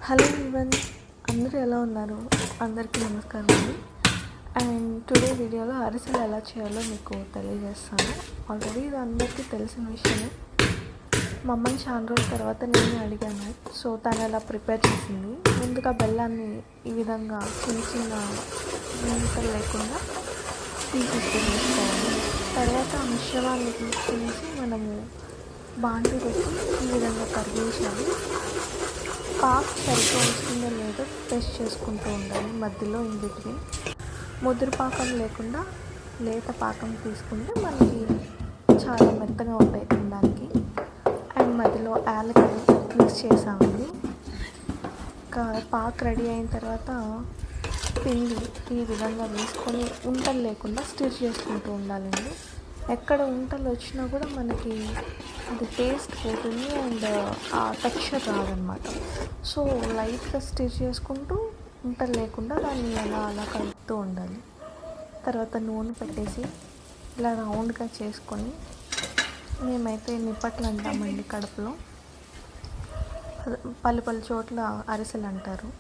Hello even, అందరూ ఎలా ఉన్నారు? అందరికీ నమస్కారం అండి. అండ్ టుడే వీడియోలో అరిసెలు ఎలా చేయాలో మీకు తెలియజేస్తాను. ఆల్రెడీ ఇది అందరికీ తెలిసిన విషయమే. మా అమ్మని చాలా రోజుల తర్వాత నేను అడిగాను. సో తను ఎలా ప్రిపేర్ చేసింది. ముందుగా బెల్లాన్ని ఈ విధంగా చిన్న చిన్న ముక్కలు లేకుండా తీసుకోవాలి. తర్వాత ఆ మిశ్రమాన్ని తీసుకునేసి మనము బాండి పెట్టి ఈ విధంగా కరిగించాలి. పాక్ సరిగ్గా వస్తుందో లేదో టెస్ట్ చేసుకుంటూ ఉండాలి. మధ్యలో ఇన్ బిట్వీన్ ముదురు పాకం లేకుండా లేత పాకం తీసుకుంటే మనకి చాలా మెత్తగా ఉంటాయి తినడానికి. అండ్ మధ్యలో యాలకులు మిక్స్ చేసామండి. పాక్ రెడీ అయిన తర్వాత పిండి ఈ విధంగా వేసుకొని ఉంటలు లేకుండా స్టిర్ చేసుకుంటూ ఉండాలండి. ఎక్కడ ఉంటలు వచ్చినా కూడా మనకి అది టేస్ట్ పోతుంది అండ్ ఆ టెక్స్చర్ రాదనమాట. సో లైట్గా స్టిర్ చేసుకుంటూ ఉంటలు లేకుండా దాన్ని అలా కలుపుతూ ఉండాలి. తర్వాత నూనె పెట్టేసి ఇలా రౌండ్గా చేసుకొని, మేమైతే నిప్పట్లు అంటామండి కడుపులో, పలు చోట్ల అరిసెలు అంటారు.